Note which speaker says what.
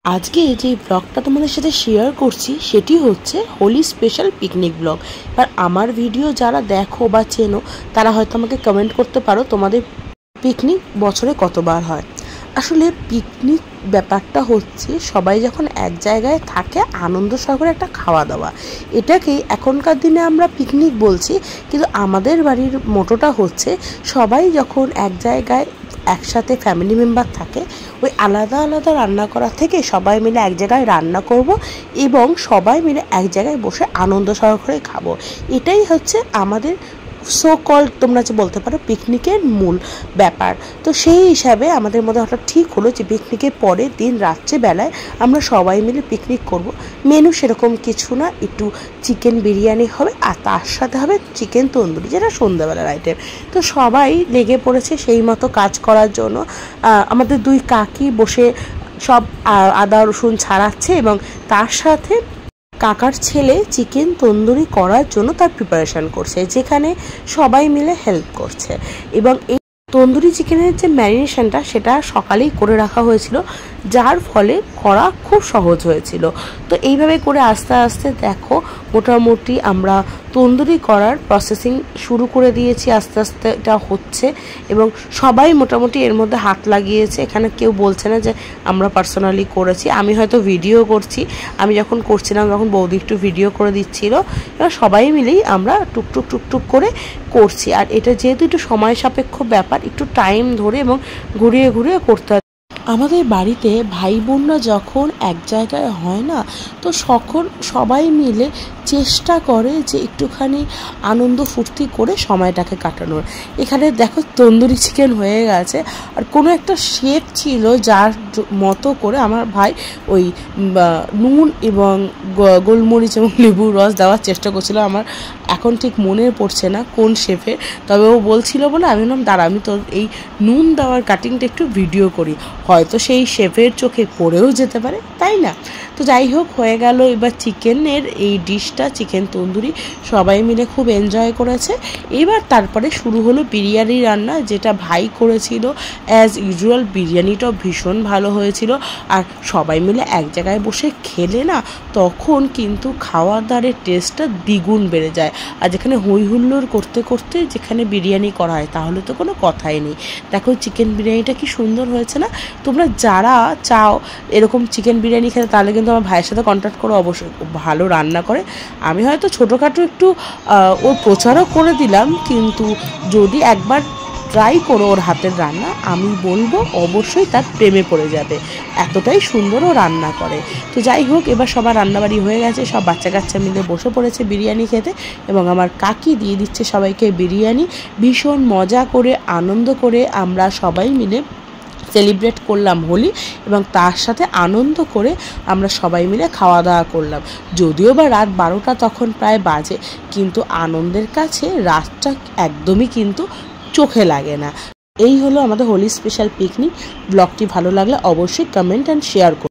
Speaker 1: আজকে যে ব্লগটা তোমাদের সাথে শেয়ার করছি সেটি হচ্ছে হোলি স্পেশাল পিকনিক ব্লগ। আর আমার ভিডিও যারা দেখো বা চেনো তারা হয়তো আমাকে কমেন্ট করতে পারো তোমাদের পিকনিক বছরে কতবার হয়। আসলে পিকনিক ব্যাপারটা হচ্ছে সবাই যখন এক জায়গায় থাকে আনন্দ সহকারে একটা খাওয়া দাওয়া, এটাকেই এখনকার দিনে আমরা পিকনিক বলছি, কিন্তু আমাদের বাড়ির মোটোটা হচ্ছে সবাই যখন এক জায়গায় একসাথে ফ্যামিলি মেম্বার থাকে ওই আলাদা আলাদা রান্না করা থেকে সবাই মিলে এক জায়গায় রান্না করব এবং সবাই মিলে এক জায়গায় বসে আনন্দ সহকারে খাবো। এটাই হচ্ছে আমাদের সো কল তোমরা যে বলতে পারো পিকনিকের মূল ব্যাপার। তো সেই হিসাবে আমাদের মধ্যে হঠাৎ ঠিক হলো যে পিকনিকের পরের দিন রাত্রেবেলায় আমরা সবাই মিলে পিকনিক করব। মেনু সেরকম কিছু না, একটু চিকেন বিরিয়ানি হবে আর তার সাথে হবে চিকেন তন্দুরি, যেটা সন্ধ্যাবেলার আইটেম। তো সবাই লেগে পড়েছে সেই মতো কাজ করার জন্য। আমাদের দুই কাকি বসে সব আদা রসুন ছাড়াচ্ছে এবং তার সাথে কাকার ছেলে চিকেন তন্দুরি করার জন্য তার প্রিপারেশান করছে, যেখানে সবাই মিলে হেল্প করছে। এবং এই তন্দুরি চিকেনের যে ম্যারিনেশনটা সেটা সকালেই করে রাখা হয়েছিল, যার ফলে করা খুব সহজ হয়েছিল। তো এইভাবে করে আস্তে আস্তে দেখো মোটামুটি আমরা তন্দুরি করার প্রসেসিং শুরু করে দিয়েছি। আস্তে আস্তে এটা হচ্ছে এবং সবাই মোটামুটি এর মধ্যে হাত লাগিয়েছে। এখানে কেউ বলছে না যে আমরা পার্সোনালি করেছি, আমি হয়তো ভিডিও করছি। আমি যখন করছিলাম তখন বৌদি একটু ভিডিও করে দিচ্ছিল। এবার সবাই মিলেই আমরা টুকটুক টুকটুক করে করছি। আর এটা যেহেতু একটু সময় সাপেক্ষ ব্যাপার, একটু টাইম ধরে এবং ঘুরিয়ে ঘুরিয়ে করতে হয়। আমাদের বাড়িতে ভাই বোনরা যখন এক জায়গায় হয় না, তো সবাই মিলে চেষ্টা করে যে একটুখানি আনন্দ ফুর্তি করে সময়টাকে কাটানোর। এখানে দেখো তন্দুরি চিকেন হয়ে গেছে আর কোনো একটা শেফ ছিল যার মতো করে আমার ভাই ওই নুন এবং গোলমরিচ এবং লেবুর রস দেওয়ার চেষ্টা করছিল। আমার এখন ঠিক মনে পড়ছে না কোন শেফে, তবে ও বলছিল বলে আমি বললাম দাঁড়া আমি তোর এই নুন দেওয়ার কাটিংটা একটু ভিডিও করি, হয়তো সেই শেফের চোখে পড়েও যেতে পারে, তাই না? তো যাই হোক হয়ে গেল। এবার চিকেনের এই ডিশটা চিকেন তন্দুরি সবাই মিলে খুব এনজয় করেছে। এবার তারপরে শুরু হলো বিরিয়ানি রান্না, যেটা ভাই করেছিল। অ্যাজ ইউজুয়াল বিরিয়ানিটাও ভীষণ ভালো হয়েছিল। আর সবাই মিলে এক জায়গায় বসে খেলে না, তখন কিন্তু খাওয়া দাওয়ারের টেস্টটা দ্বিগুণ বেড়ে যায়। আর যেখানে হই হুল্লোড় করতে করতে যেখানে বিরিয়ানি করা হয় তাহলে তো কোনো কথাই নেই। দেখো চিকেন বিরিয়ানিটা কি সুন্দর হয়েছে না? তোমরা যারা চাও এরকম চিকেন বিরিয়ানি খেতে তাহলে কিন্তু আমার ভাইয়ের সাথে কন্ট্যাক্ট করো, অবশ্যই ভালো রান্না করে। আমি হয়তো ছোটোখাটো একটু ওর প্রচারও করে দিলাম, কিন্তু যদি একবার ট্রাই করো ওর হাতের রান্না, আমি বলবো অবশ্যই তার প্রেমে পড়ে যাবে, এতটাই সুন্দরও রান্না করে। তো যাই হোক এবার সবার রান্নাবাড়ি হয়ে গেছে, সব বাচ্চা কাচ্চা মিলে বসে পড়েছে বিরিয়ানি খেতে এবং আমার কাকি দিয়ে দিচ্ছে সবাইকে বিরিয়ানি। ভীষণ মজা করে আনন্দ করে আমরা সবাই মিলে সেলিব্রেট করলাম হোলি এবং তার সাথে আনন্দ করে আমরা সবাই মিলে খাওয়া দাওয়া করলাম। যদিও বা রাত 12টা তখন প্রায় বাজে, কিন্তু আনন্দের কাছে রাতটা একদমই কিন্তু চোখে লাগে না। এই হলো আমাদের হোলি স্পেশাল পিকনিক। ব্লগটি ভালো লাগলে অবশ্যই কমেন্ট অ্যান্ড শেয়ার করুন।